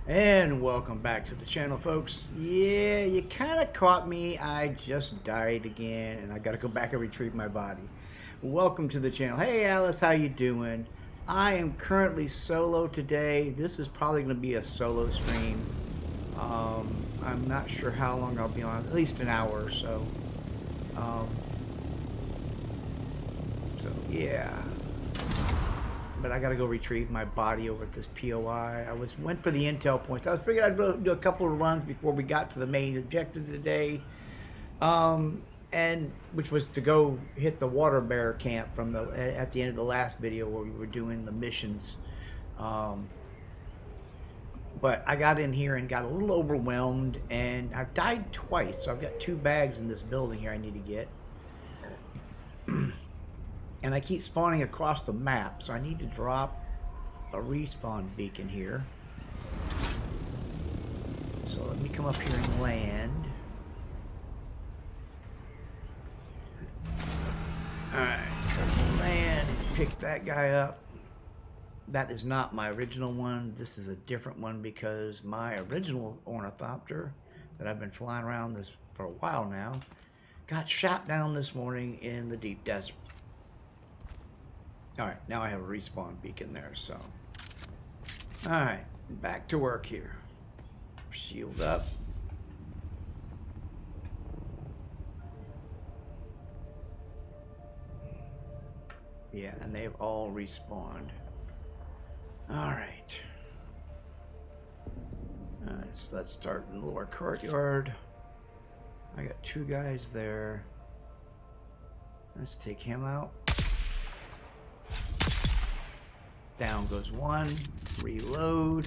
And welcome back to the channel, folks. Yeah, you kind of caught me. I just died again, and I got to go back and retrieve my body. Welcome to the channel. Hey, Alice, how you doing? I am currently solo today. This is probably going to be a solo stream. I'm not sure how long I'll be on. At least an hour or so. Um, yeah. But I gotta go retrieve my body over at this POI. Went for the intel points. I was figuring I'd do a couple of runs before we got to the main objective today, and which was to go hit the water bear camp from at the end of the last video where we were doing the missions. But I got in here and got a little overwhelmed, and I've died twice. So I've got 2 bags in this building here I need to get. And I keep spawning across the map, so I need to drop a respawn beacon here. So let me come up here and land. Alright, land, pick that guy up. That is not my original one. This is a different one because my original ornithopter that I've been flying around this for a while now got shot down this morning in the deep desert. Alright, now I have a respawn beacon there, so. Alright, back to work here. Shield up. Yeah, and they've all respawned. Alright. Let's start in the lower courtyard. I got 2 guys there. Let's take him out. Down goes 1. Reload.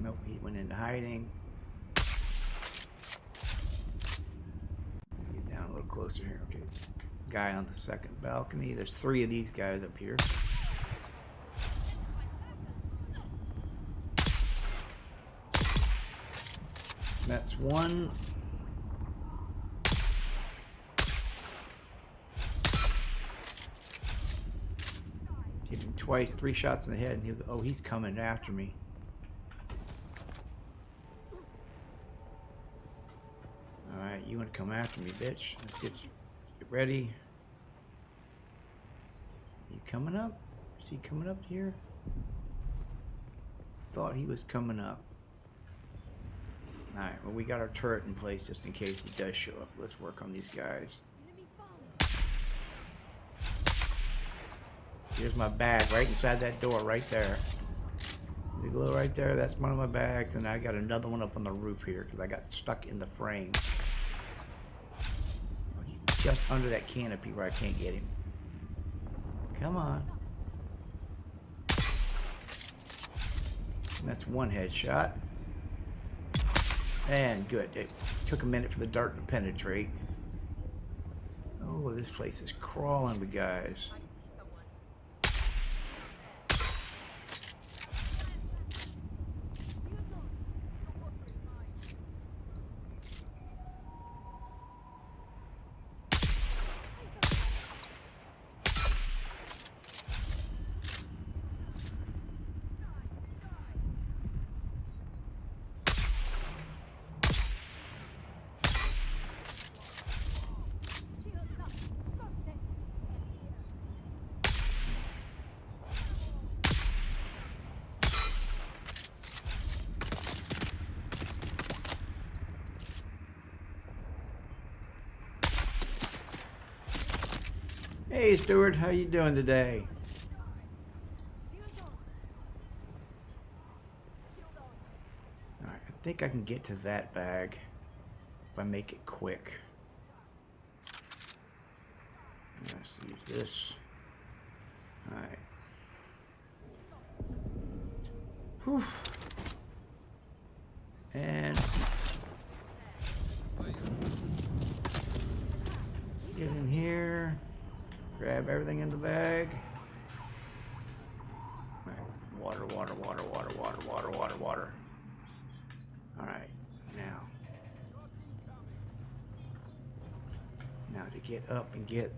Nope, he went into hiding. Get down a little closer here. Okay. Guy on the second balcony. There's 3 of these guys up here. That's 1. Hit him twice, 3 shots in the head, and oh, he's coming after me. Alright, you want to come after me, bitch. Let's get ready. You coming up? Is he coming up here? Thought he was coming up. Alright, well, we got our turret in place just in case he does show up. Let's work on these guys. Here's my bag right inside that door right there. The glow right there, that's one of my bags, and I got another one up on the roof here because I got stuck in the frame. Oh, he's just under that canopy where I can't get him. Come on. And that's 1 headshot. And good. It took a minute for the dart to penetrate. Oh, this place is crawling with guys. Hey Stuart, how you doing today? Alright, I think I can get to that bag if I make it quick. Let's use this. Alright. Whew. And get in here. Grab everything in the bag. Right. Water, water, water, water, water, water, water, water. Alright, now to get up and get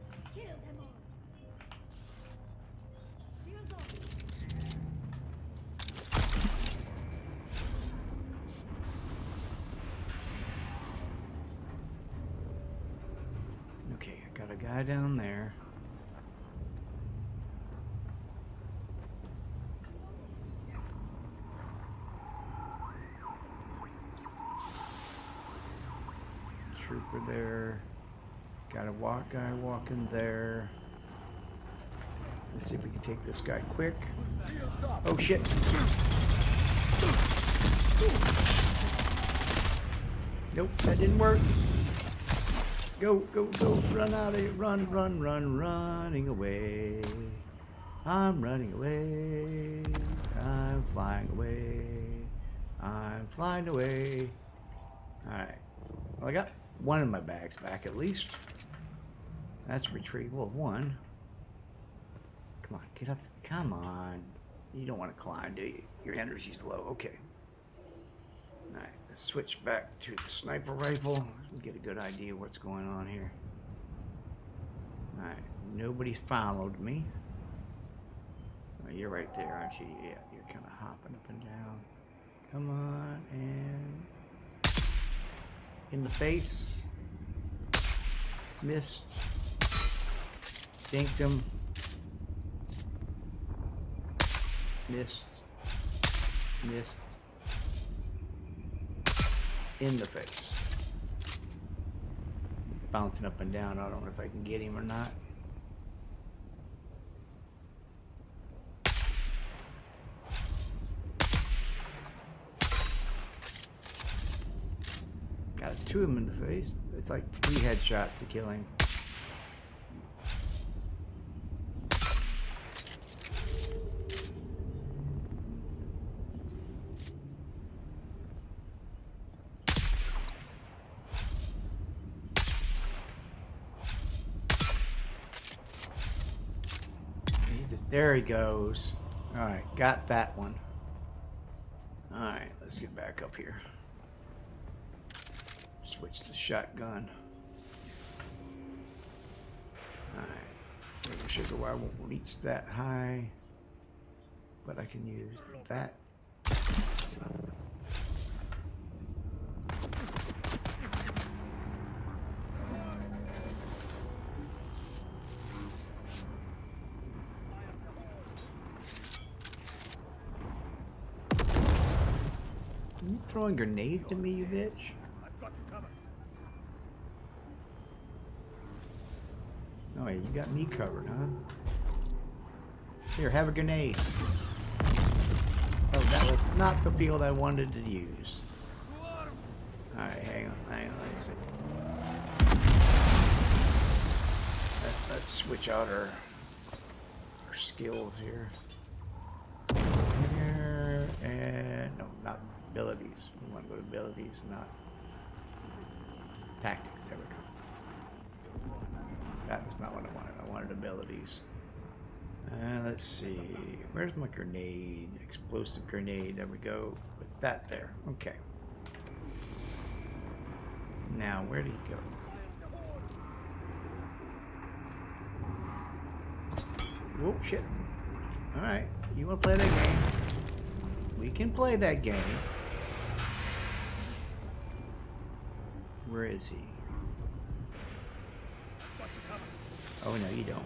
Got a guy down there. Trooper there. Got a guy walking there. Let's see if we can take this guy quick. Oh shit. Nope, that didn't work. Go, go, go, run out of here. Running away. I'm running away. I'm flying away. I'm flying away. Alright. Well, I got one of my bags back at least. That's retrieval of one. Come on, get up. Come on. You don't want to climb, do you? Your energy's low. Okay. Alright, let's switch back to the sniper rifle. Get a good idea what's going on here. Alright, nobody's followed me. Oh, you're right there, aren't you? Yeah, you're kind of hopping up and down. Come on, and... in the face. Missed. Dinked him. Missed. Missed. In the face. He's bouncing up and down. I don't know if I can get him or not. Got two of them in the face. It's like 3 headshots to kill him. There he goes. Alright, got that one. Alright, let's get back up here. Switch to shotgun. Alright. Sugar wire won't reach that high. But I can use that. You throwing grenades at me, you bitch? Oh, yeah, you got me covered, huh? Here, have a grenade. Oh, that was not the field I wanted to use. Alright, hang on, let's see. Let's switch out our skills here. Here, and no, not abilities. We want to go to abilities, not tactics. There we go. That was not what I wanted. I wanted abilities. Let's see. Where's my grenade? Explosive grenade. There we go. Put that there. Okay. Now, where did he go? Whoa, shit. Alright. You want to play that game? We can play that game. Where is he? Oh, no, you don't.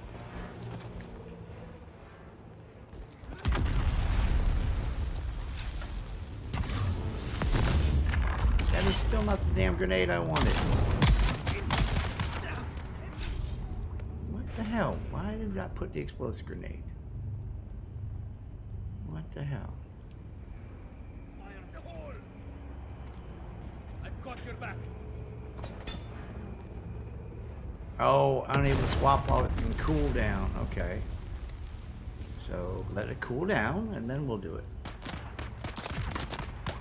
That is still not the damn grenade I wanted. What the hell? Why did I put the explosive grenade? What the hell? I've got your back. Oh, unable to swap while it's in cooldown. Okay. So let it cool down and then we'll do it.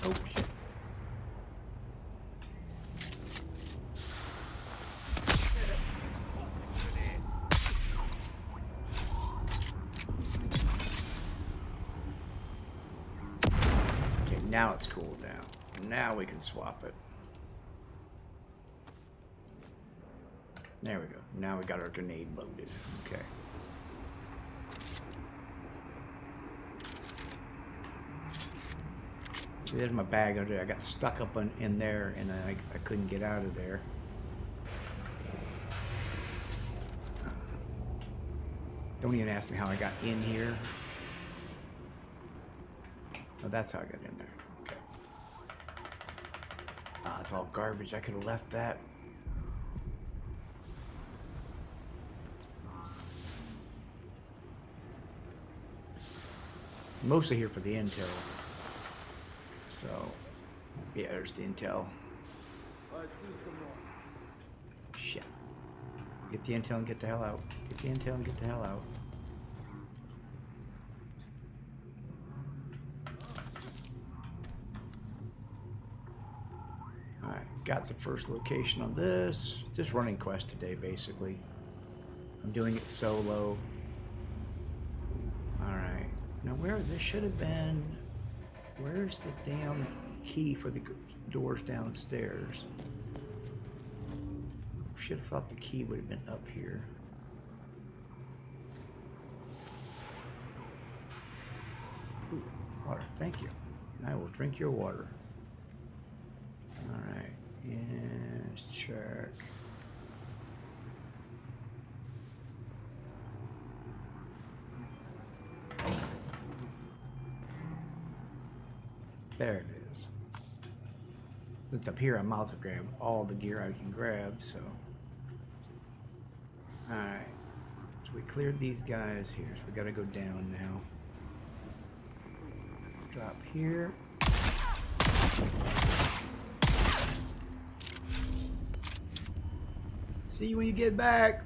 Oh shit. Okay, now it's cooled down. Now we can swap it. There we go. Now we got our grenade loaded. Okay. There's my bag under there. I got stuck up in there and I couldn't get out of there. Don't even ask me how I got in here. Oh, that's how I got in there. Okay. Ah, it's all garbage. I could have left that. Mostly here for the intel. So, yeah, there's the intel. Shit. Get the intel and get the hell out. Get the intel and get the hell out. Alright, got the first location on this. Just running quest today, basically. I'm doing it solo. Alright. Now where this should have been... Where's the damn key for the doors downstairs? Should have thought the key would have been up here. Ooh, water, thank you. I will drink your water. Alright, and let's check. There it is. Since up here, I might as well grab all the gear I can grab, so. Alright. So we cleared these guys here, so we gotta go down now. Drop here. See you when you get back.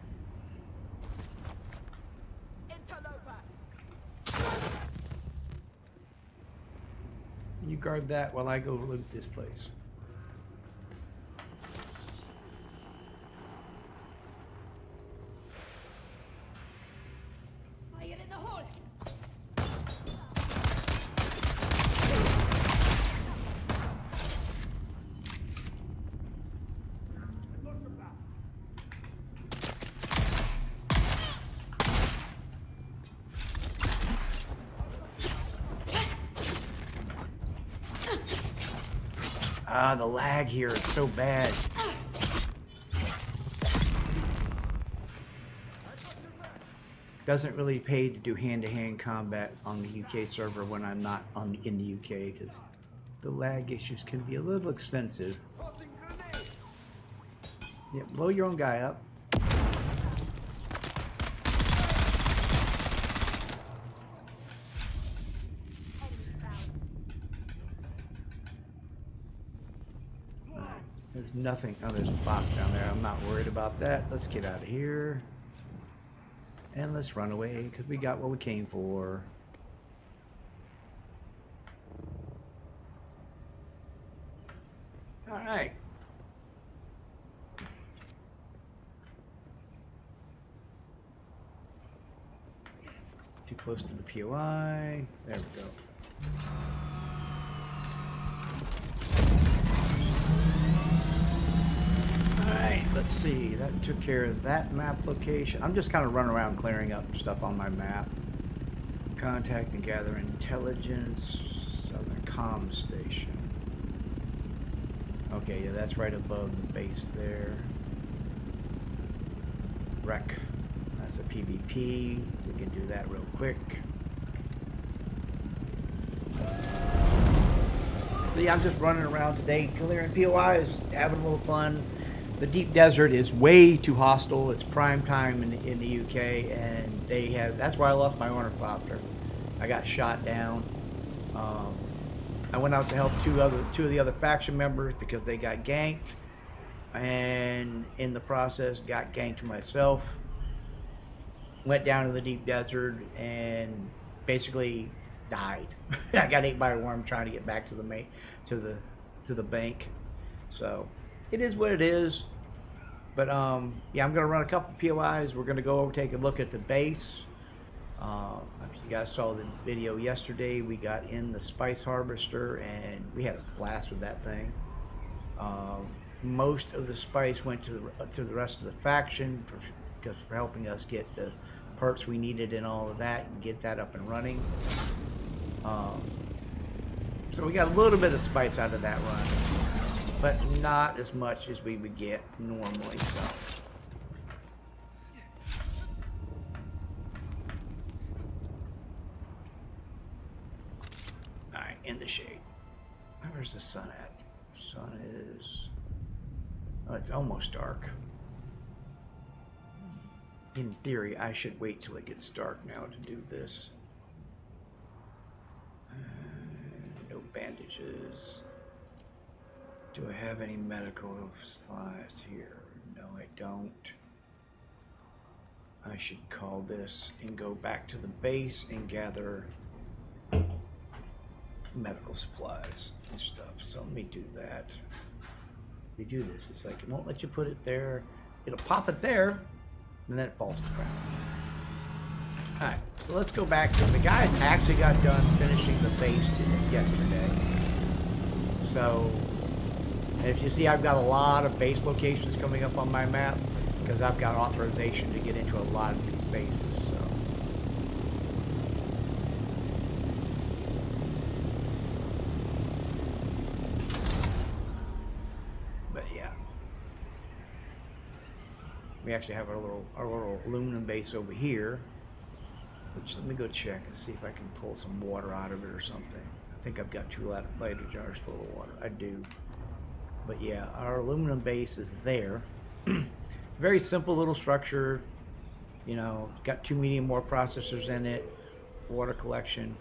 You guard that while I go loot this place. Fire in the hole. Ah, the lag here is so bad. Doesn't really pay to do hand-to-hand combat on the UK server when I'm not in the UK, because the lag issues can be a little expensive. Yeah, blow your own guy up. There's nothing. Oh, there's a box down there. I'm not worried about that. Let's get out of here. And let's run away, because we got what we came for. Alright. Too close to the POI. There we go. Alright, let's see. That took care of that map location. I'm just kind of running around clearing up stuff on my map. Contact and gather intelligence. Southern comm station. Okay, yeah, that's right above the base there. Wreck. That's a PvP. We can do that real quick. So yeah, I'm just running around today, clearing POIs, having a little fun. The deep desert is way too hostile. It's prime time in the UK, and they have. That's why I lost my ornithopter. I got shot down. I went out to help two of the other faction members because they got ganked, and in the process got ganked myself. Went down to the deep desert and basically died. I got ate by a worm trying to get back to the bank. So it is what it is. But yeah, I'm gonna run a couple POIs. We're gonna go over, take a look at the base. If you guys saw the video yesterday, we got in the spice harvester and we had a blast with that thing. Most of the spice went to the rest of the faction for helping us get the parts we needed and all of that and get that up and running. So we got a little bit of spice out of that run, but not as much as we would get normally. So Where's the sun at? Sun is... Oh, it's almost dark. In theory, I should wait till it gets dark now to do this. No bandages. Do I have any medical supplies here? No, I don't. I should call this and go back to the base and gather medical supplies and stuff. So let me do that. They do this. It's like it won't let you put it there. It'll pop it there, and then it falls to the ground. All right, so let's go back to the guys actually got done finishing the base yesterday. So if you see, I've got a lot of base locations coming up on my map because I've got authorization to get into a lot of these bases. So. But yeah, we actually have our little aluminum base over here. Which, let me go check and see if I can pull some water out of it or something. I think I've got 2 lighter jars full of water. I do. But yeah, our aluminum base is there. Very simple little structure. You know, got 2 medium ore processors in it. Water collection.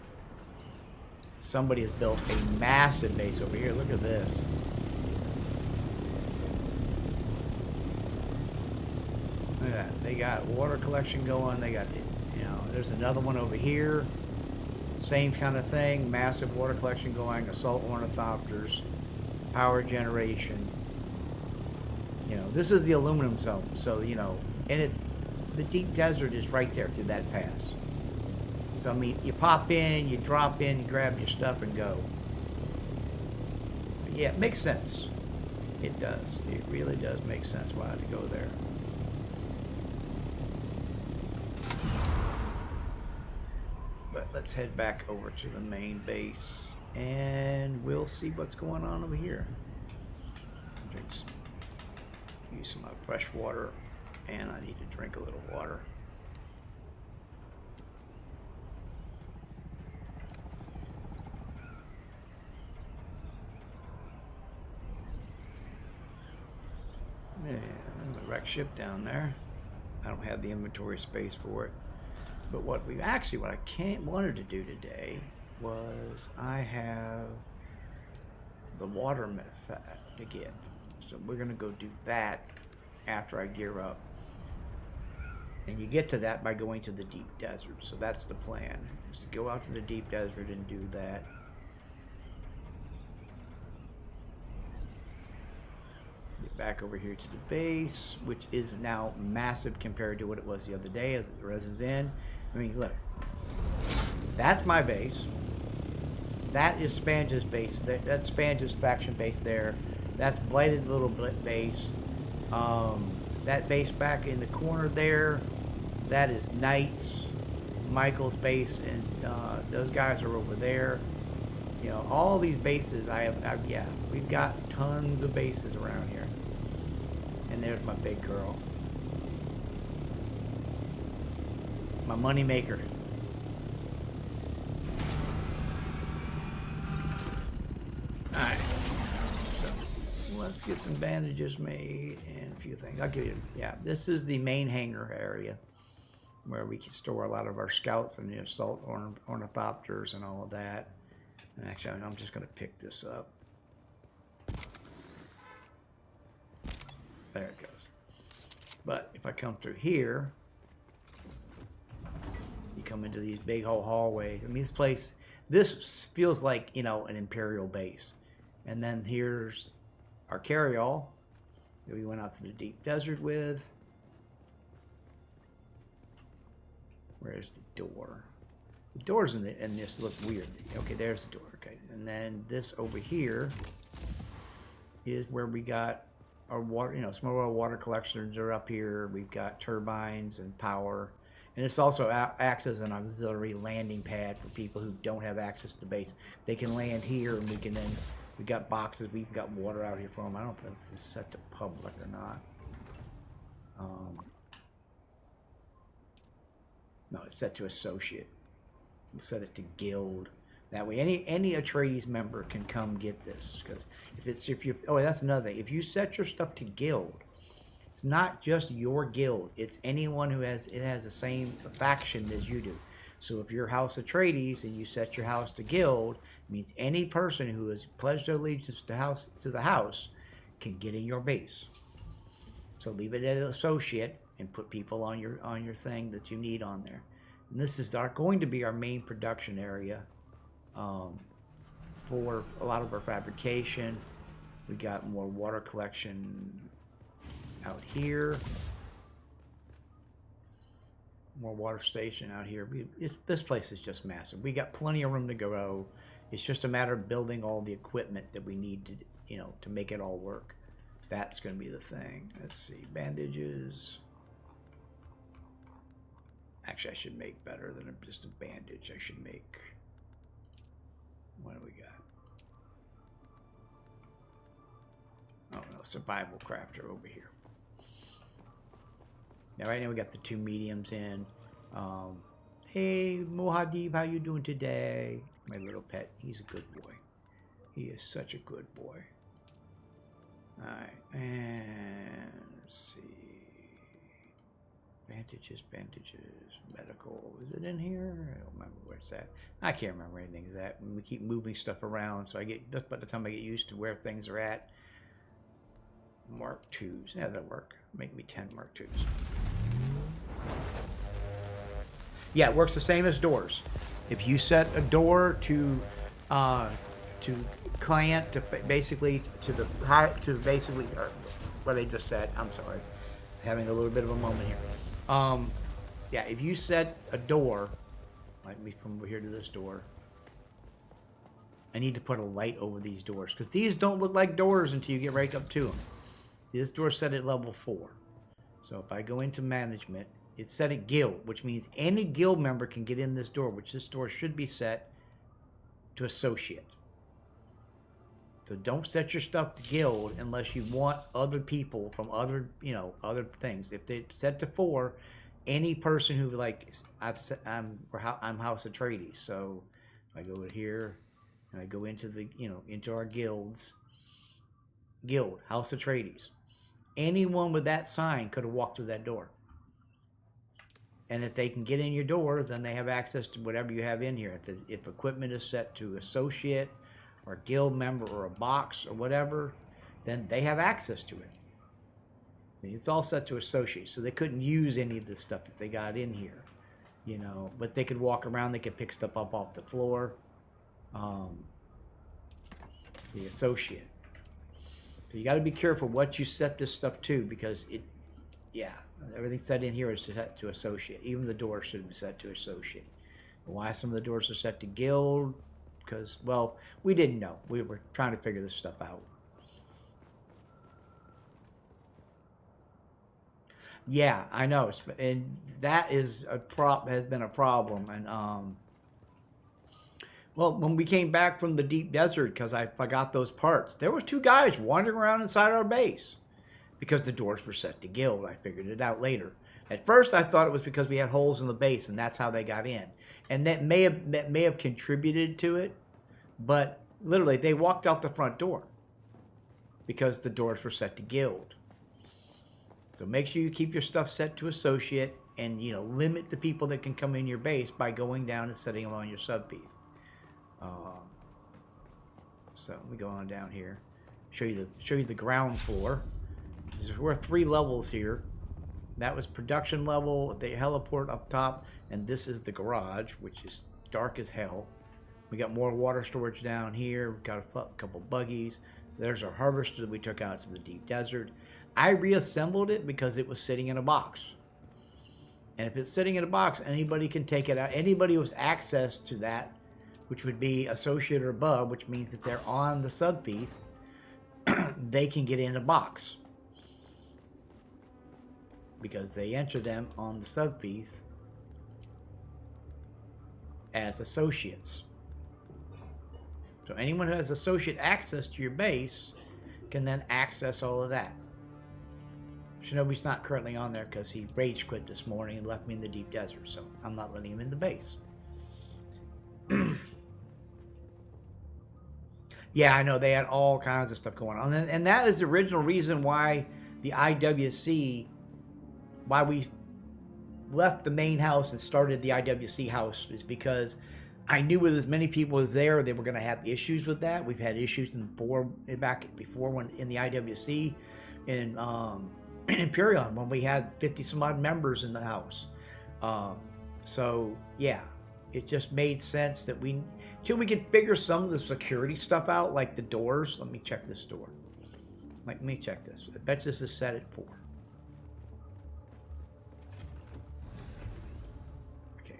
Somebody has built a massive base over here. Look at this. Look at that. They got water collection going. They got... You know, there's another one over here. Same kind of thing. Massive water collection going. Assault ornithopters. Power generation. You know, this is the aluminum zone. So, you know, and the deep desert is right there through that pass. So, I mean, you pop in, you drop in, you grab your stuff and go. But yeah, it makes sense. It does. It really does make sense why I had to go there. Let's head back over to the main base and we'll see what's going on over here. Use some of my fresh water and I need to drink a little water. Yeah, there's a wrecked ship down there. I don't have the inventory space for it. But what I wanted to do today was I have the water to get. So we're going to go do that after I gear up. And you get to that by going to the deep desert. So that's the plan, is to go out to the deep desert and do that. Get back over here to the base, which is now massive compared to what it was the other day as it reses in. I mean, look, that's my base. That is Spange's base. That's Spange's faction base there. That's Blighted little base. That base back in the corner there, that is Knight's, Michael's base, and those guys are over there. You know, all these bases yeah, we've got tons of bases around here. And there's my big girl. My money maker. Alright. So let's get some bandages made and a few things. I'll give you, yeah, this is the main hangar area where we can store a lot of our scouts and the assault ornithopters and all of that. And actually, I'm just going to pick this up. There it goes. But if I come through here, you come into these big whole hallways. I mean, this feels like, you know, an Imperial base. And then here's our carryall that we went out to the deep desert with. Where's the door? The doors in this look weird. Okay, there's the door. Okay, and then this over here is where we got our water. You know, small water collections are up here. We've got turbines and power, and this also acts as an auxiliary landing pad for people who don't have access to the base. They can land here, and we can then. We got boxes. We've got water out here for them. I don't think this is set to public or not. No, it's set to associate. We'll set it to guild. That way, any Atreides member can come get this. Because if you oh, that's another thing. If you set your stuff to guild, it's not just your guild. It's anyone who has the same faction as you do. So if you're House Atreides and you set your house to guild, it means any person who has pledged their allegiance to the house can get in your base. So leave it at associate and put people on your thing that you need on there. And this is going to be our main production area for a lot of our fabrication. We got more water collection out here. More water station out here. This place is just massive. We got plenty of room to grow. It's just a matter of building all the equipment that we need to, to make it all work. That's going to be the thing. Let's see, bandages. Actually, I should make better than just a bandage. I should make. What do we got? Oh no, survival crafter over here. Now, right now we got the 2 mediums in. Hey, Mohadib, how you doing today? My little pet. He's a good boy. He is such a good boy. All right, and let's see. Bandages, medical. Is it in here? I don't remember where it's at. I can't remember anything is that. We keep moving stuff around, so I get just by the time I get used to where things are at. Mark IIs. Yeah, that'll work. Make me 10 Mark IIs. Yeah, it works the same as doors. If you set a door to client to basically or what they just said. I'm sorry, having a little bit of a moment here. Yeah, if you set a door, like me from over here to this door, I need to put a light over these doors because these don't look like doors until you get right up to them. See, this door's set at level 4. So if I go into management, it's set at guild, which means any guild member can get in this door, which this door should be set to associate. So don't set your stuff to guild unless you want other people from other things. If they set to 4, any person who I'm House Atreides. So I go in here and I go into into our guilds. Guild House Atreides. Anyone with that sign could have walked through that door. And if they can get in your door, then they have access to whatever you have in here. If equipment is set to associate or a guild member or a box or whatever, then they have access to it. It's all set to associate, so they couldn't use any of this stuff if they got in here, But they could walk around, they could pick stuff up off the floor. The associate. So you got to be careful what you set this stuff to because everything set in here is set to associate. Even the doors should be set to associate. Why some of the doors are set to guild? Because, well, we didn't know. We were trying to figure this stuff out. Yeah, I know. And that is has been a problem. And, well, when we came back from the deep desert, because I forgot those parts, there was 2 guys wandering around inside our base because the doors were set to guild. I figured it out later. At first, I thought it was because we had holes in the base, and that's how they got in. And that may have contributed to it, but literally, they walked out the front door because the doors were set to guild. So make sure you keep your stuff set to associate, and limit the people that can come in your base by going down and setting them on your sub-piece. So let me go on down here, show you the ground floor. We're 3 levels here. That was production level, the heliport up top, and this is the garage, which is dark as hell. We got more water storage down here. We've got a couple buggies. There's our harvester that we took out to the deep desert. I reassembled it because it was sitting in a box. And if it's sitting in a box, anybody can take it out. Anybody who has access to that, which would be associate or above, which means that they're on the sub-piece, they can get in a box. Because they enter them on the sub-piece as associates. So anyone who has associate access to your base can then access all of that. Shinobi's not currently on there because he rage quit this morning and left me in the deep desert, so I'm not letting him in the base. Yeah, I know they had all kinds of stuff going on, and that is the original reason why the IWC, why we left the main house and started the IWC house, is because I knew with as many people as there, they were going to have issues with that. We've had issues back before when in the IWC, in Imperion, when we had 50 some odd members in the house. So yeah, it just made sense that till we could figure some of the security stuff out, like the doors. Let me check this door. Let me check this. I bet this is set at 4. Okay,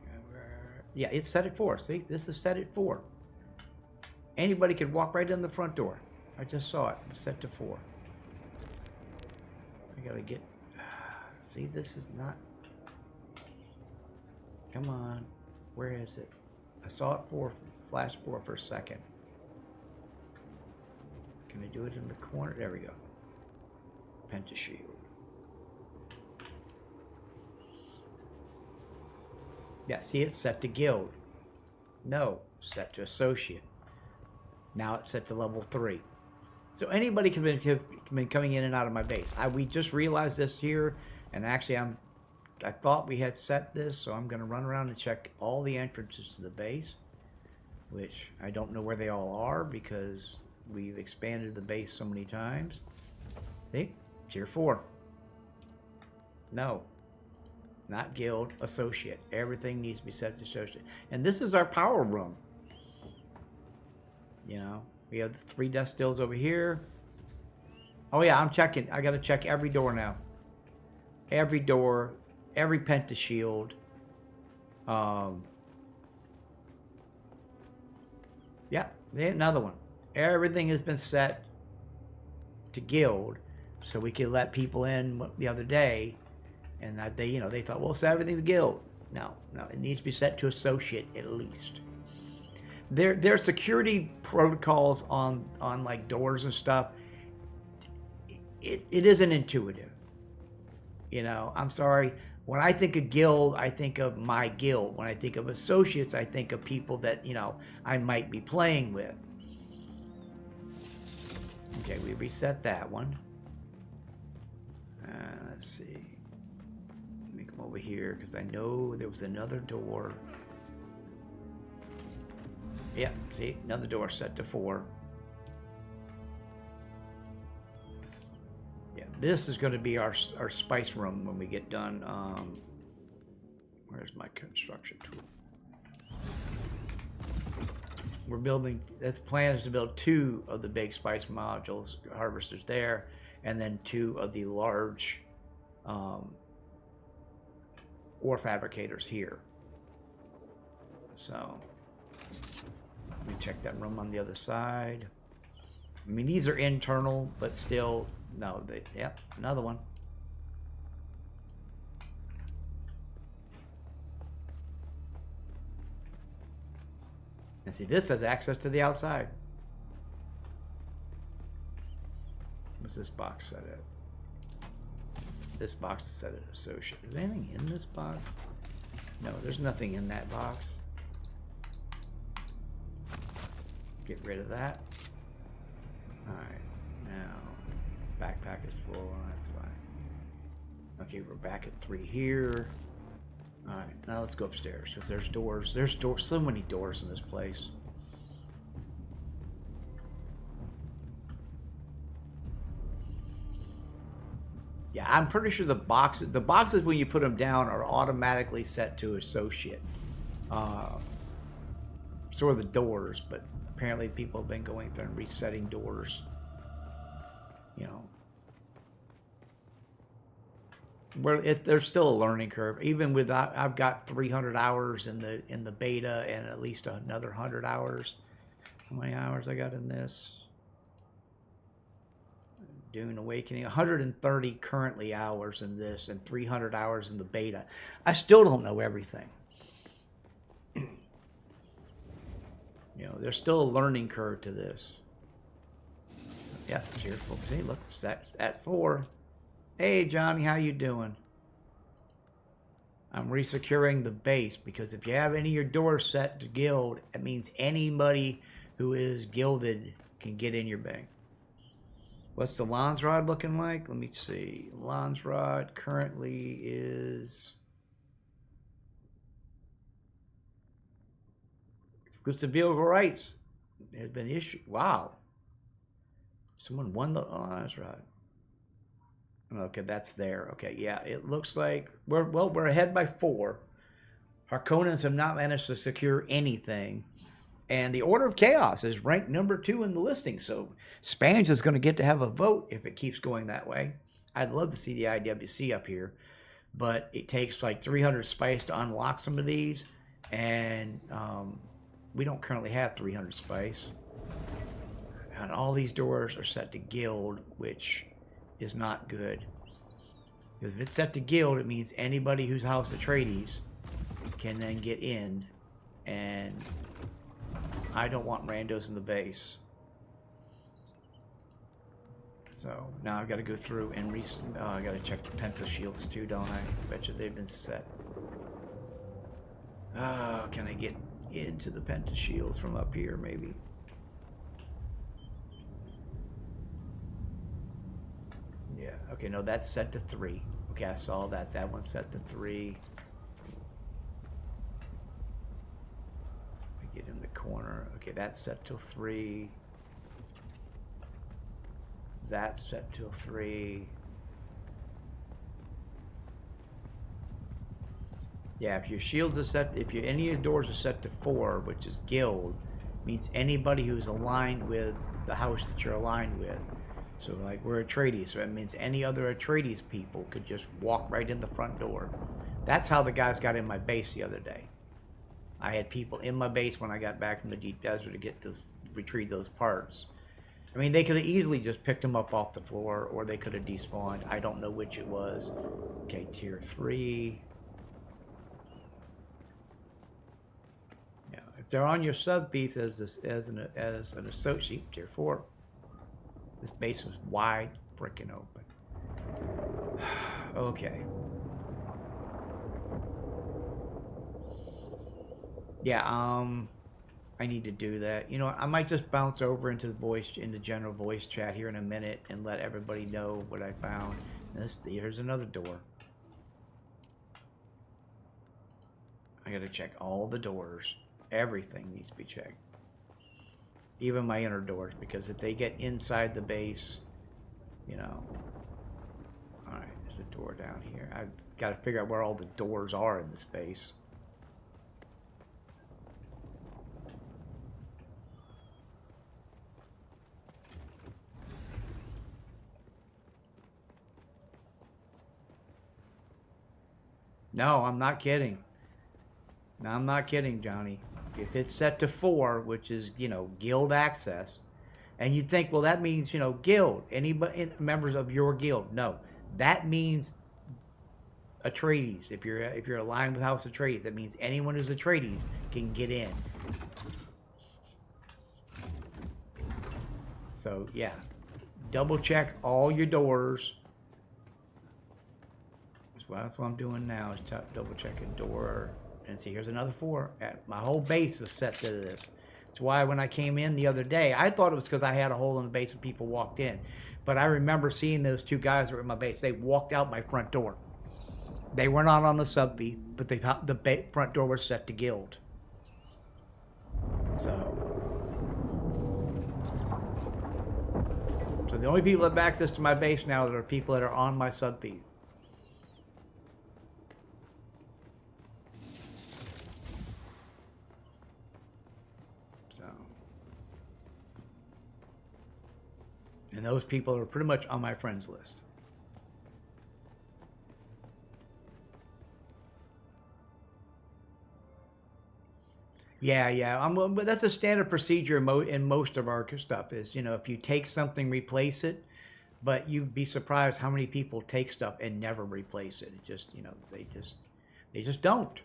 yeah, it's set at 4. See, this is set at 4. Anybody could walk right in the front door. I just saw it. It's set to 4. I gotta get. See, this is not. Come on, where is it? I saw it flash 4 for a second. Can I do it in the corner? There we go. Pentashield. Yeah, see, it's set to guild. No, set to associate. Now it's set to level 3. So anybody can be coming in and out of my base. We just realized this here, and actually I thought we had set this, so I'm going to run around and check all the entrances to the base, which I don't know where they all are because we've expanded the base so many times. See? Tier 4. No. Not guild, associate. Everything needs to be set to associate. And this is our power room. You know, we have the 3 death stills over here. Oh yeah, I'm checking. I got to check every door now. Every door, every pentashield. Yeah, another one. Everything has been set to guild, so we could let people in the other day, and that they thought, well, set everything to guild. No, it needs to be set to associate at least. Their security protocols on like doors and stuff. It isn't intuitive. You know, I'm sorry. When I think of guild, I think of my guild. When I think of associates, I think of people that, I might be playing with. Okay, we reset that one. Let's see. Let me come over here because I know there was another door. Yeah, see, another door set to 4. Yeah, this is going to be our spice room when we get done. Where's my construction tool? We're building. The plan is to build 2 of the big spice modules, harvesters there, and then 2 of the large ore fabricators here. So let me check that room on the other side. I mean, these are internal, but still, no. Yep, another one. And see, this has access to the outside. What's this box set at? This box is set at associate. Is there anything in this box? No, there's nothing in that box. Get rid of that. Alright, now backpack is full, that's fine. Okay, we're back at 3 here. Alright, now let's go upstairs because there's doors. There's doors, so many doors in this place. Yeah, I'm pretty sure the boxes when you put them down are automatically set to associate. So are the doors, but apparently people have been going through and resetting doors. There's still a learning curve. Even with I've got 300 hours in the beta and at least another 100 hours. How many hours I got in this? Dune Awakening, 130 currently hours in this and 300 hours in the beta. I still don't know everything. There's still a learning curve to this. Yeah, cheerful. See, look, that's at 4. Hey, Johnny, how you doing? I'm resecuring the base because if you have any of your doors set to guild, it means anybody who is guilded can get in your bay. What's the Lons Rod looking like? Let me see. Lons Rod currently is exclusive vehicle rights. There's been issue. Wow. Someone won the Lons Rod. Okay, that's there. Okay, yeah, it looks like we're ahead by 4. Harkonnens have not managed to secure anything. And the Order of Chaos is ranked number 2 in the listing. So Spanish is going to get to have a vote if it keeps going that way. I'd love to see the IWC up here. But it takes like 300 spice to unlock some of these. And we don't currently have 300 spice. And all these doors are set to guild, which is not good. Because if it's set to guild, it means anybody who's House Atreides can then get in. And I don't want randos in the base. So now I've got to go through and I got to check the Penta shields too, don't I? Bet you they've been set. Oh, can I get into the Penta shields from up here maybe? Yeah, okay, no, that's set to 3. Okay, I saw that. That one's set to 3. I get in the corner. Okay, that's set to 3. That's set to 3. Yeah, if your shields are set, any of the doors are set to 4, which is guild, means anybody who's aligned with the house that you're aligned with. So like we're Atreides, so it means any other Atreides people could just walk right in the front door. That's how the guys got in my base the other day. I had people in my base when I got back from the deep desert to get those, retrieve those parts. I mean, they could have easily just picked them up off the floor, or they could have despawned. I don't know which it was. Okay, tier 3. Yeah, if they're on your sub beat as an associate, tier 4. This base was wide freaking open. Okay. Yeah, I need to do that. You know, I might just bounce over into the general voice chat here in a minute and let everybody know what I found. Here's another door. I gotta check all the doors. Everything needs to be checked. Even my inner doors, because if they get inside the base, you know. Alright, there's a door down here. I've got to figure out where all the doors are in this base. No, I'm not kidding. No, I'm not kidding, Johnny. If it's set to 4, which is, you know, guild access, and you think, well, that means, you know, guild, anybody, members of your guild. No, that means Atreides. If you're aligned with House Atreides, that means anyone who's Atreides can get in. So yeah, double check all your doors. That's what I'm doing now, is double checking door. And see, here's another 4. My whole base was set to this. That's why when I came in the other day, I thought it was because I had a hole in the base when people walked in. But I remember seeing those 2 guys that were in my base. They walked out my front door. They were not on the sub beat, but the front door was set to guild. So the only people that have access to my base now are people that are on my sub beat. And those people are pretty much on my friends list. Yeah. But that's a standard procedure in most of our stuff is, you know, if you take something, replace it. But you'd be surprised how many people take stuff and never replace it. It just, you know, they just don't.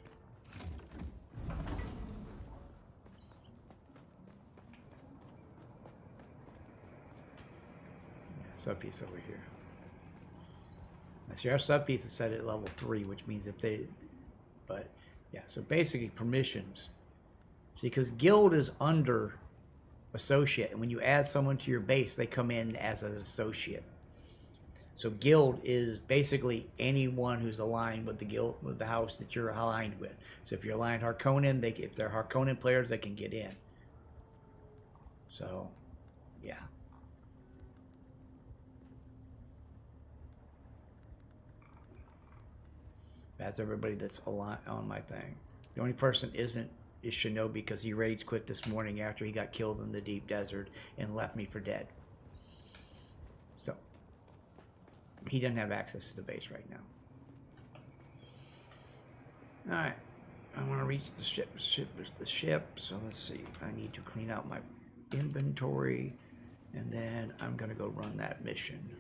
Sub piece over here. Now see, our sub piece is set at level 3, which means if they, but yeah, so basically permissions. See, because guild is under associate. And when you add someone to your base, they come in as an associate. So guild is basically anyone who's aligned with the guild, with the house that you're aligned with. So if you're aligned Harkonnen, if they're Harkonnen players, they can get in. So, yeah. That's everybody that's aligned on my thing. The only person is Shinobi, because he rage quit this morning after he got killed in the deep desert and left me for dead. So he doesn't have access to the base right now. All right, I want to reach the ship. So let's see. I need to clean out my inventory, and then I'm gonna go run that mission.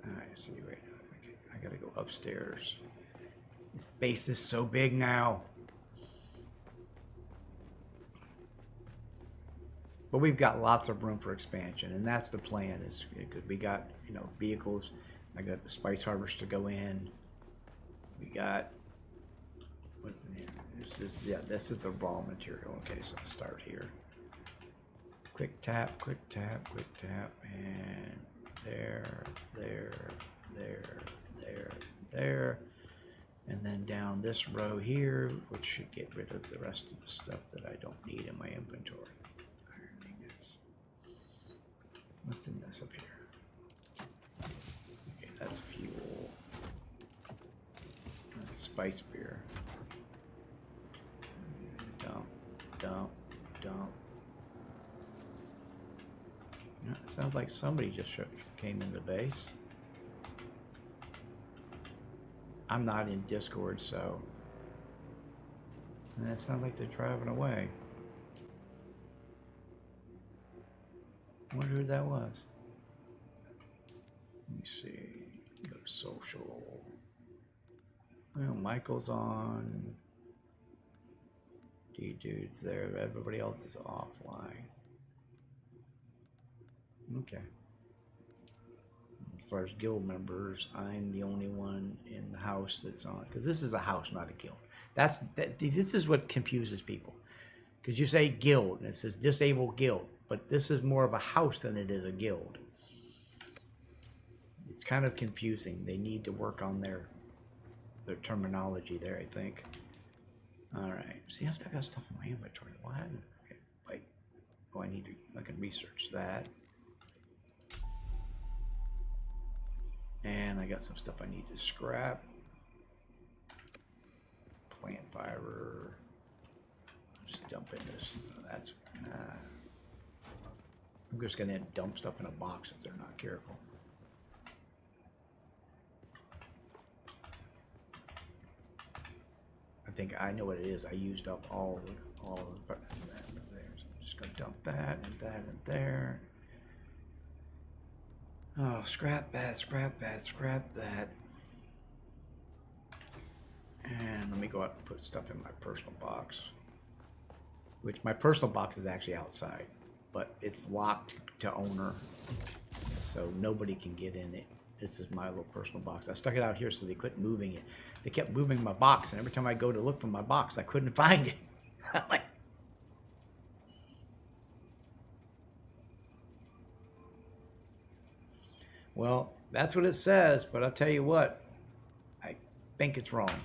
All right, see, wait. Okay, I gotta go upstairs. This base is so big now. But we've got lots of room for expansion, and that's the plan. Is because we got, you know, vehicles. I got the spice harvest to go in. We got what's in here? This is the raw material. Okay, so I'll start here. Quick tap, and there. And then down this row here, which should get rid of the rest of the stuff that I don't need in my inventory. Iron ingots. What's in this up here? Okay, that's fuel. That's spice beer. Dump. It sounds like somebody just came into base. I'm not in Discord, so... And it sounds like they're driving away. I wonder who that was. Let me see. Go to social. Well, Michael's on. D-Dude's there. Everybody else is offline. Okay. As far as guild members, I'm the only one in the house that's on, because this is a house, not a guild. This is what confuses people, because you say guild and it says disabled guild, but this is more of a house than it is a guild. It's kind of confusing. They need to work on their terminology there, I think. All right. See, I've still got stuff in my inventory. What? Okay, wait. Oh, I can research that. And I got some stuff I need to scrap. Plant fiber. I'll just dump in this. That's. I'm just gonna dump stuff in a box if they're not careful. I think I know what it is. I used up all of that there. So I'm just gonna dump that and that and there. Oh, scrap that. And let me go out and put stuff in my personal box. Which my personal box is actually outside, but it's locked to owner, so nobody can get in it. This is my little personal box. I stuck it out here so they quit moving it. They kept moving my box, and every time I go to look for my box, I couldn't find it. I'm like, well, that's what it says, but I'll tell you what, I think it's wrong.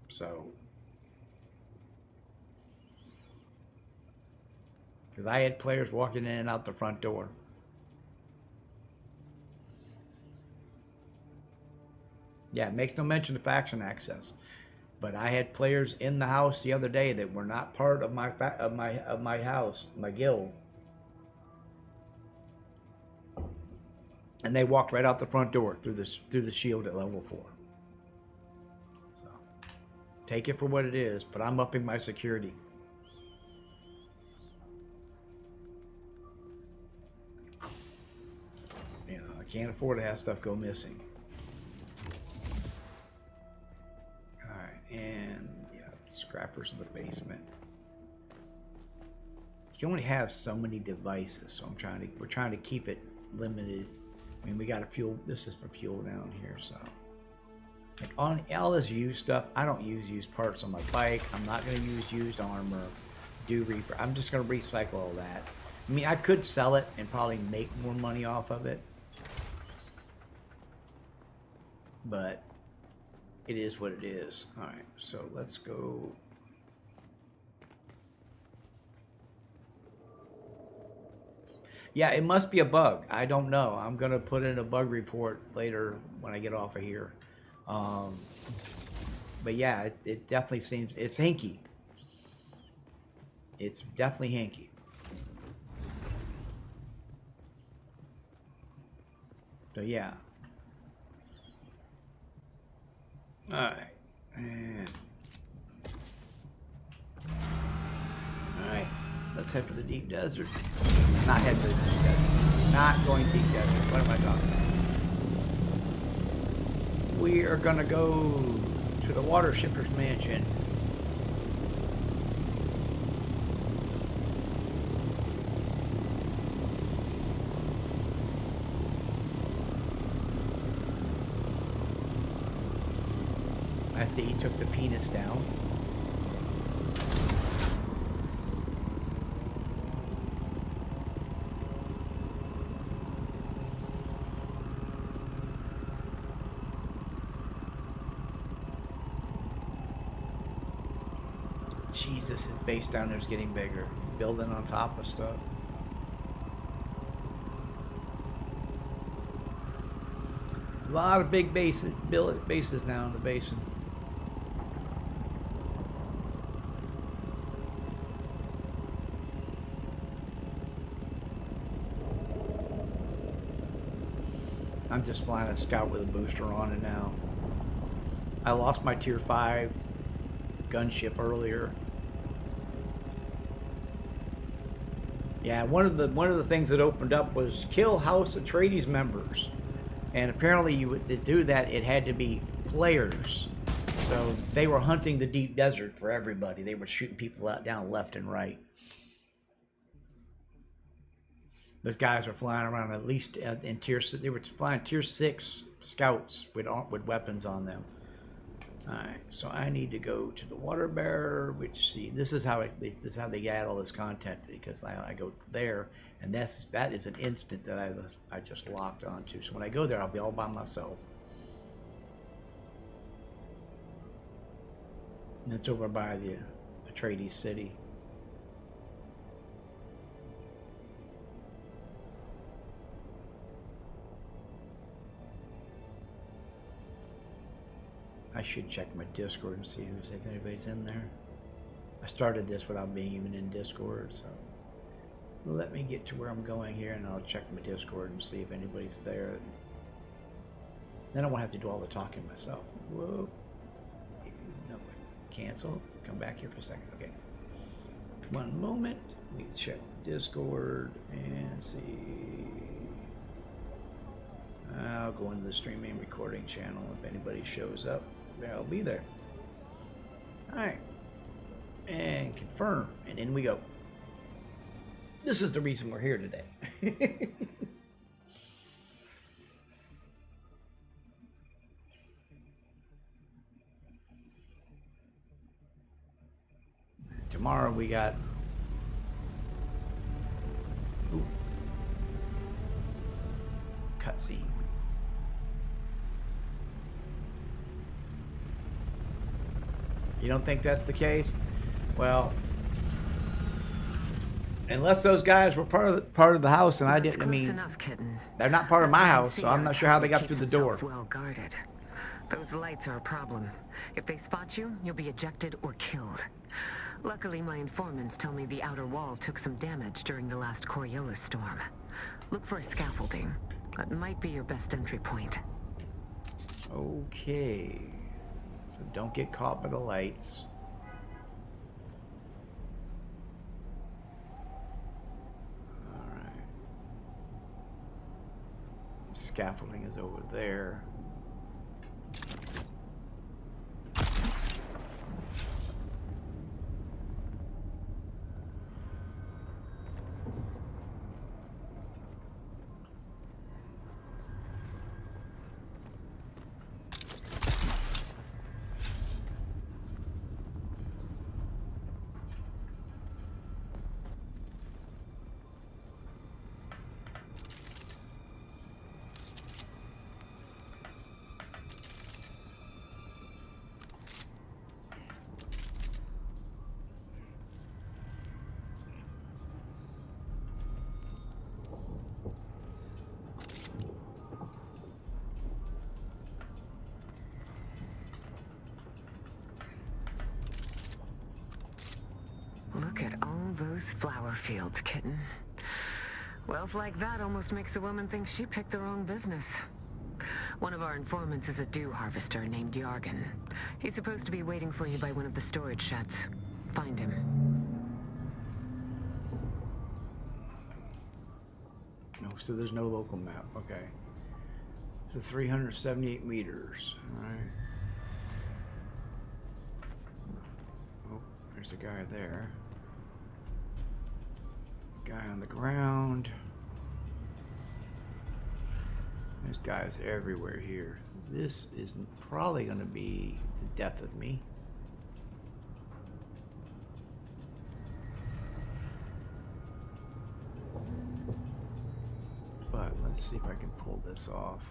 So, because I had players walking in and out the front door. Yeah, it makes no mention of faction access, but I had players in the house the other day that were not part of my house, my guild, and they walked right out the front door through the shield at level 4. So take it for what it is, but I'm upping my security. You know, I can't afford to have stuff go missing. And yeah, scrappers in the basement. You can only have so many devices, so we're trying to keep it limited. I mean, we got a fuel. This is for fuel down here, so Like on all this used stuff, I don't use used parts on my bike. I'm not going to use used armor, do reaper. I'm just going to recycle all that. I mean, I could sell it and probably make more money off of it. But it is what it is. All right, so let's go. Yeah, it must be a bug. I don't know. I'm going to put in a bug report later when I get off of here. But yeah, it definitely seems, it's hinky. It's definitely hinky. So yeah. All right. And all right. Let's head for the deep desert. Not head for the deep desert. Not going deep desert. What am I talking about? We are gonna go to the water shipper's mansion. I see he took the penis down. Jesus, his base down there is getting bigger. Building on top of stuff. A lot of big bases now in the basin. I'm just flying a scout with a booster on it now. I lost my tier 5 gunship earlier. Yeah, one of the things that opened up was kill House Atreides members, and apparently to do that it had to be players. So they were hunting the deep desert for everybody. They were shooting people out down left and right. Those guys were flying around at least in tier. They were flying tier 6 scouts with weapons on them. All right, so I need to go to the water bearer. Which this is how they get all this content, because I go there, and that is an instant that I just locked onto. So when I go there, I'll be all by myself. And it's over by the Atreides city. I should check my Discord and see if anybody's in there. I started this without being even in Discord, so let me get to where I'm going here, and I'll check my Discord and see if anybody's there. Then I won't have to do all the talking myself. Whoa. No, cancel. Come back here for a second. Okay. One moment. Let me check Discord and see. I'll go into the streaming recording channel. If anybody shows up, I'll be there. Alright. And confirm. And in we go. This is the reason we're here today. Tomorrow we got... Ooh. Cutscene. You don't think that's the case? Well, unless those guys were part of the house, and I didn't. I mean, they're not part of my house, so I'm not sure how they got through the door. Well guarded. Those lights are a problem. If they spot you, you'll be ejected or killed. Luckily, my informants tell me the outer wall took some damage during the last Coriolis storm. Look for a scaffolding. That might be your best entry point. Okay. So don't get caught by the lights. All right. Scaffolding is over there. Those flower fields, kitten. Wealth like that almost makes a woman think she picked the wrong business. One of our informants is a dew harvester named Yargan. He's supposed to be waiting for you by one of the storage sheds. Find him. No, so there's no local map. Okay. So 378 meters. All right. Oh, there's a guy there. Guy on the ground. There's guys everywhere here. This is probably going to be the death of me. But let's see if I can pull this off.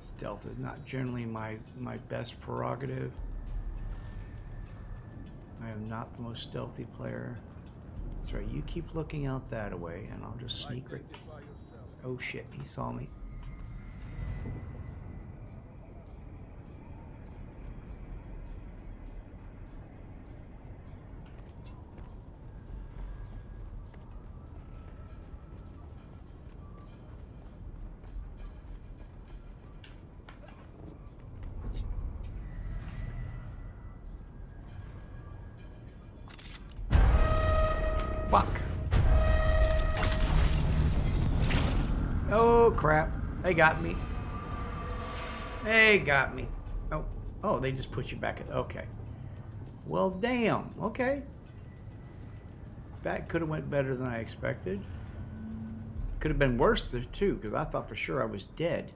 Stealth is not generally my best prerogative. I am not the most stealthy player. That's right, you keep looking out that way and I'll just sneak right. Oh shit, he saw me. Fuck. Oh crap. They got me. They got me. Oh, oh, they just put you back at, okay. Well, damn. Okay. That could have went better than I expected. Could have been worse too, because I thought for sure I was dead.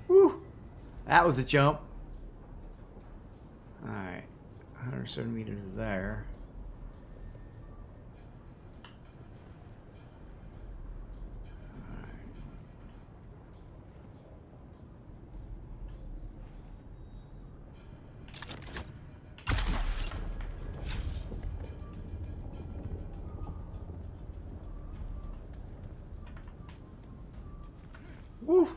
Woo! That was a jump. Alright. 170 meters there. Alright. Woo!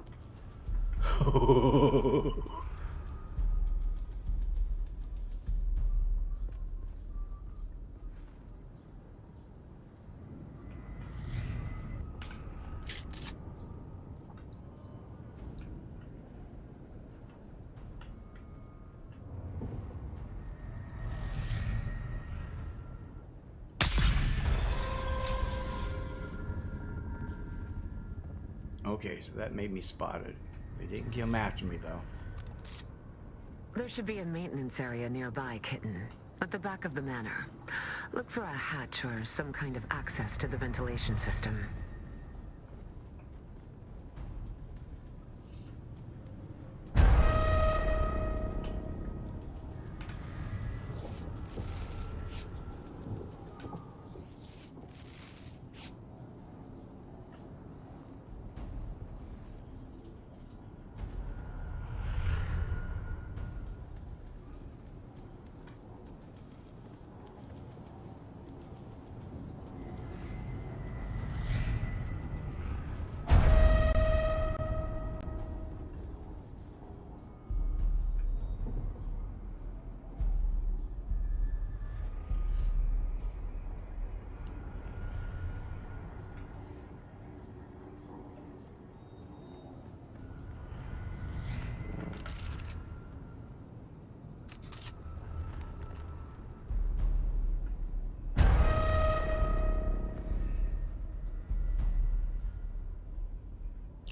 Okay, so that made me spotted. They didn't come after me, though. There should be a maintenance area nearby, kitten. At the back of the manor. Look for a hatch or some kind of access to the ventilation system.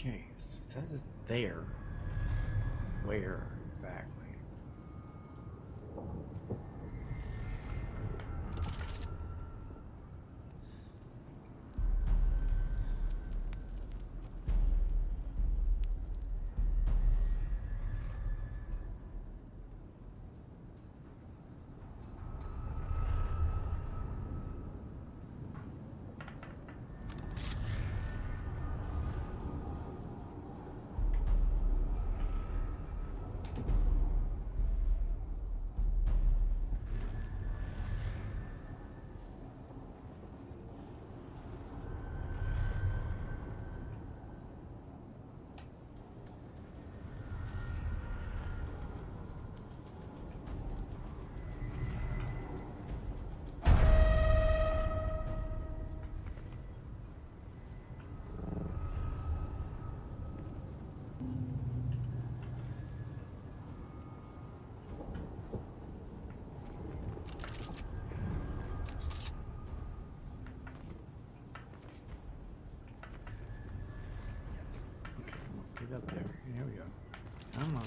Okay, so it says it's there. Where exactly? Get up there. Here we go. Come on.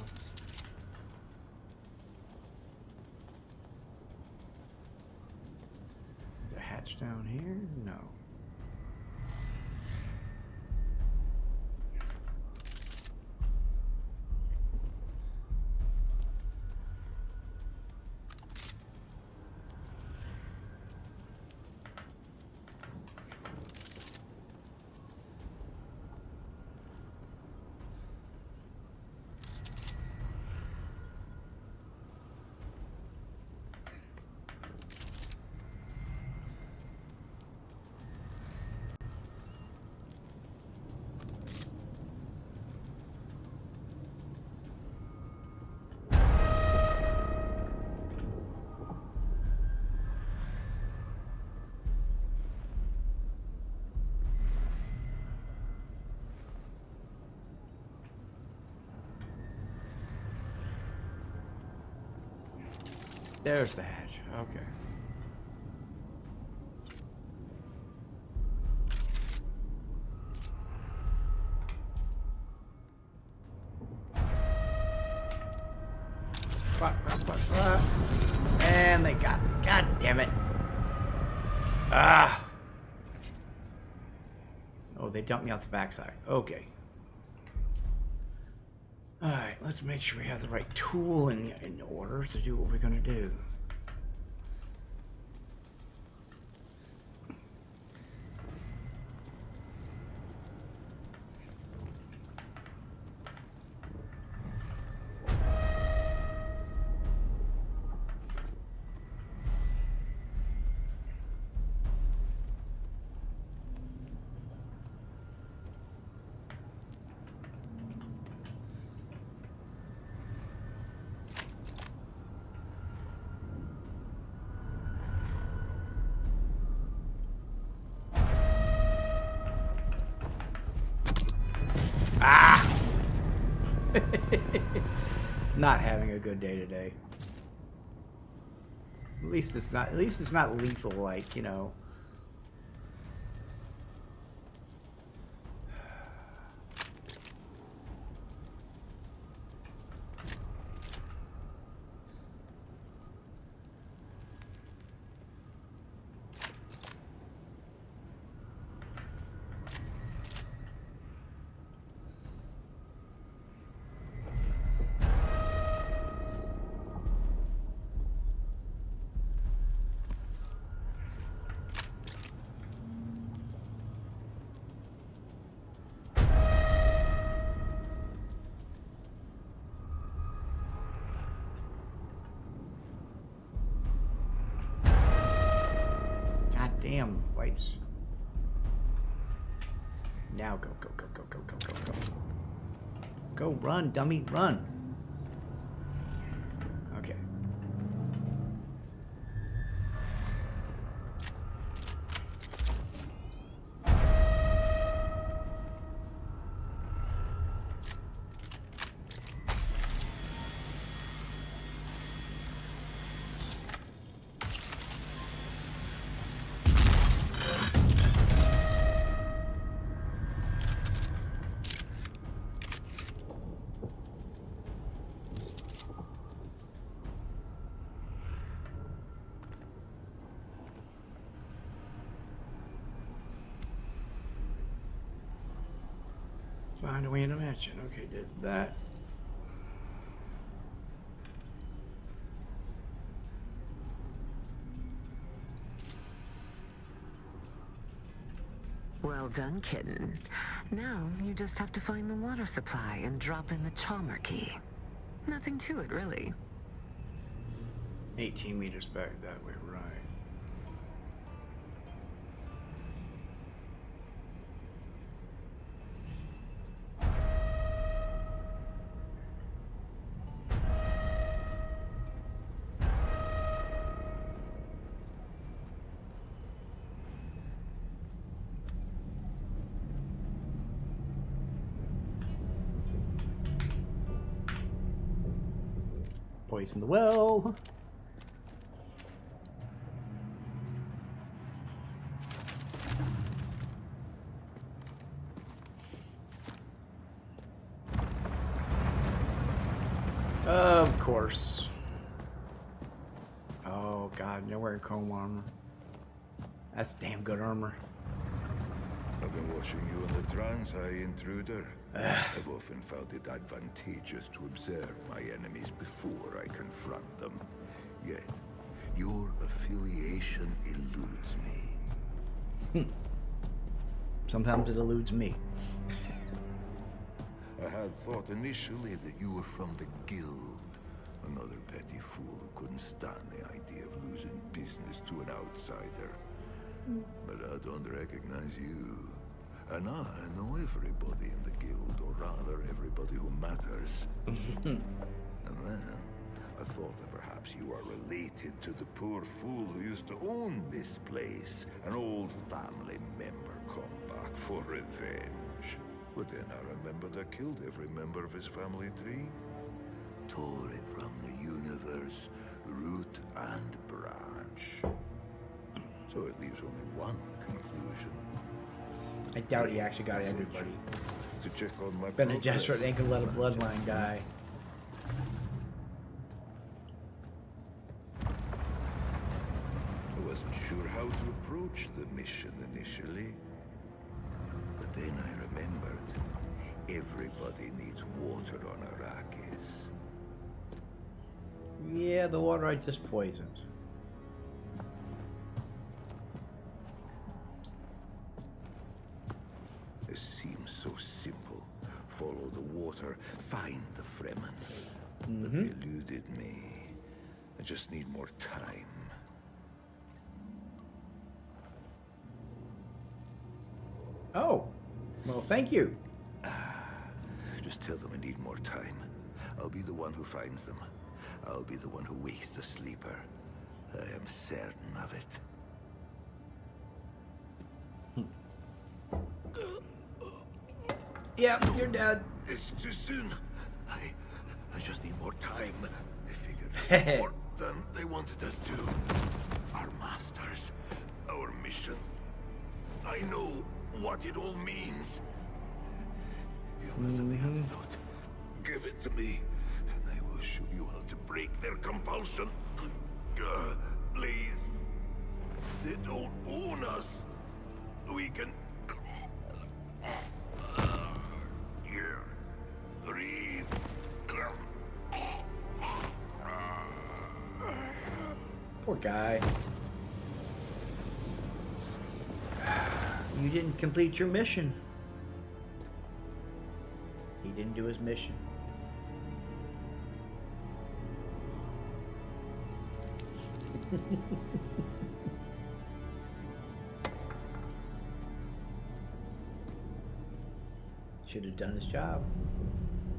The hatch down here? No. There's the hatch. Okay. Fuck. And they got me. God damn it. Ah. Oh, they dumped me off the backside. Okay. Alright, let's make sure we have the right tool in order to do what we're going to do. Not having a good day today. At least it's not lethal, like, you know. Damn lights. Now go. Go, run, dummy, run. Okay. Find a way in the mansion. Okay, did that. Well done, kitten. Now you just have to find the water supply and drop in the Chalmer key. Nothing to it, really. 18 meters back that way, right. Poison the well. Of course. Oh god, you're wearing chrome armor. That's damn good armor. I've been watching you in the trance, intruder. I've often found it advantageous to observe my enemies before I confront them. Yet, your affiliation eludes me. Sometimes it eludes me. I had thought initially that you were from the Guild. Another petty fool who couldn't stand the idea of losing business to an outsider. But I don't recognize you. And I know everybody in the Guild, or rather, everybody who matters. And then, I thought that perhaps you are related to the poor fool who used to own this place. An old family member come back for revenge. But then I remembered I killed every member of his family tree. Tore it from the universe, root and branch. So it leaves only one conclusion. I doubt he actually got everybody. To check on my Been a Jesuit ain't gonna let a bloodline die. I wasn't sure how to approach the mission initially. But then I remembered. Everybody needs water on Arrakis. Yeah, the water I just poisoned. It seems so simple. Follow the water, find the Fremen. But they eluded me. I just need more time. Oh, well, thank you. Just tell them I need more time. I'll be the one who finds them. I'll be the one who wakes the sleeper. I am certain of it. Yeah, you're dead. It's too soon. I just need more time. They figured out more than they wanted us to. Our masters, our mission. I know what it all means. You must have the antidote. Give it to me, and I will show you how to break their compulsion. Please. They don't own us. We can... Breathe. Poor guy. You didn't complete your mission. He didn't do his mission. Should have done his job.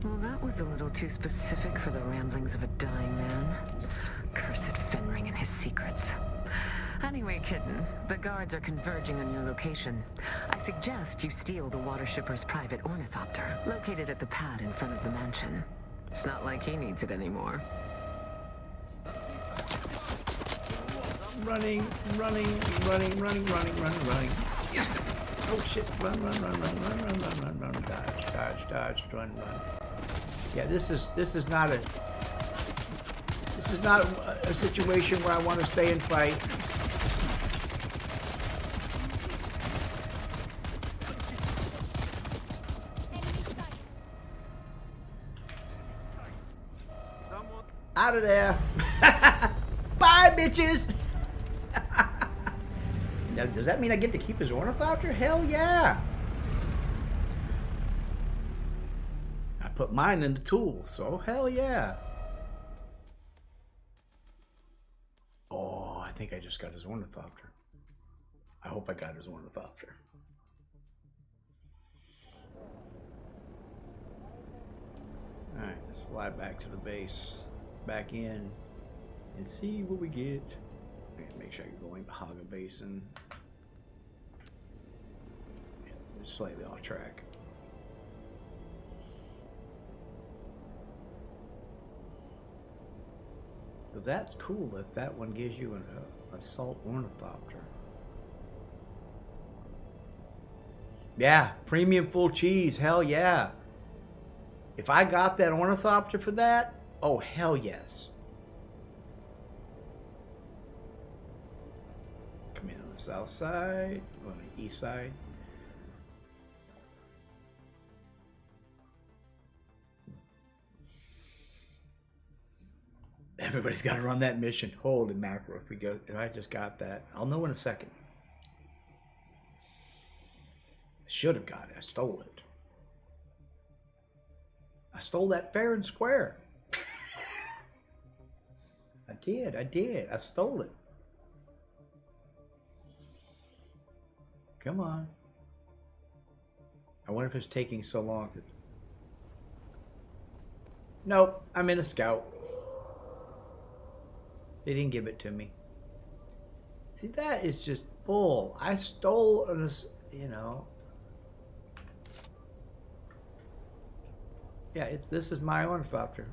Well, that was a little too specific for the ramblings of a dying man. Cursed Fenring and his secrets. Anyway, kitten, the guards are converging on your location. I suggest you steal the water shipper's private ornithopter, located at the pad in front of the mansion. It's not like he needs it anymore. Running. Oh shit, run, dodge, run. Yeah, this is not a situation where I want to stay and fight. Out of there. Bye, bitches. Now, does that mean I get to keep his ornithopter? Hell yeah. I put mine in the tool, so hell yeah. Oh, I think I just got his ornithopter. I hope I got his ornithopter. Alright, let's fly back to the base. Back in and see what we get. Make sure you're going to Haga Basin. Yeah, just slightly off track. But that's cool that that one gives you an assault ornithopter. Yeah, premium full cheese. Hell yeah. If I got that ornithopter for that, Oh, hell yes. Come in on the south side, on the east side. Everybody's got to run that mission. Holy mackerel! If I just got that, I'll know in a second. Should have got it. I stole it. I stole that fair and square. I did. I stole it. Come on. I wonder if it's taking so long. Nope. I'm in a scout. They didn't give it to me. See, that is just bull. I stole this, you know. Yeah, this is my ornithopter.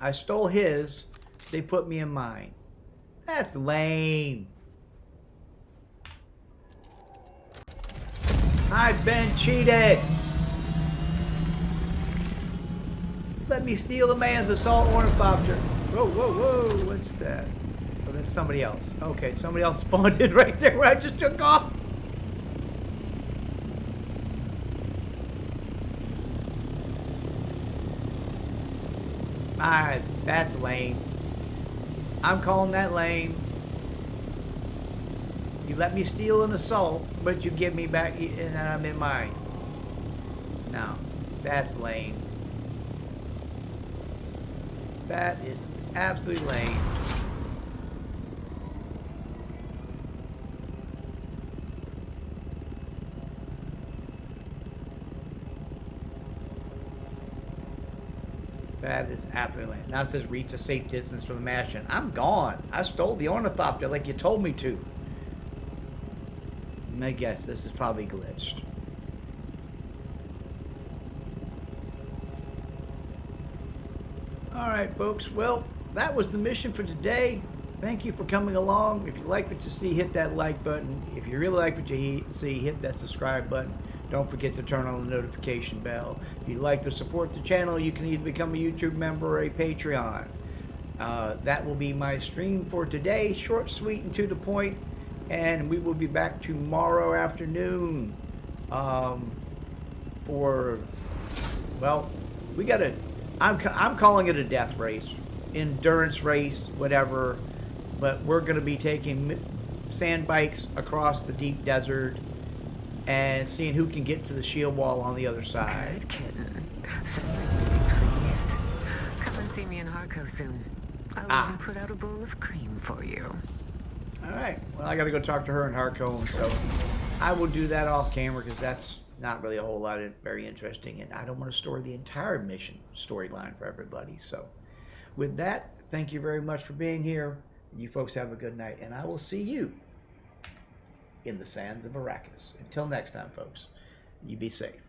I stole his. They put me in mine. That's lame. I've been cheated. Let me steal a man's assault ornithopter. Whoa, whoa, whoa. What's that? Oh, that's somebody else. Okay, somebody else spawned in right there where I just took off. Ah, that's lame. I'm calling that lame. You let me steal an assault, but you give me back, and then I'm in mine. No, that's lame. That is absolutely lame. That is absolutely lame. Now it says reach a safe distance from the mansion. I'm gone. I stole the ornithopter like you told me to. I guess this is probably glitched. Alright folks, well, that was the mission for today. Thank you for coming along. If you like what you see, hit that like button. If you really like what you see, hit that subscribe button. Don't forget to turn on the notification bell. If you'd like to support the channel, you can either become a YouTube member or a Patreon. That will be my stream for today. Short, sweet, and to the point. And we will be back tomorrow afternoon for, well, we got to, I'm calling it a death race, endurance race, whatever, but we're going to be taking sand bikes across the deep desert and seeing who can get to the shield wall on the other side. Good kitten. Pleased. Come and see me in Harco soon. I'll even put out a bowl of cream for you. All right. Well, I got to go talk to her in Harco, so I will do that off camera because that's not really a whole lot of very interesting, and I don't want to store the entire mission storyline for everybody. So with that, thank you very much for being here. You folks have a good night, and I will see you in the sands of Arrakis. Until next time, folks, you be safe.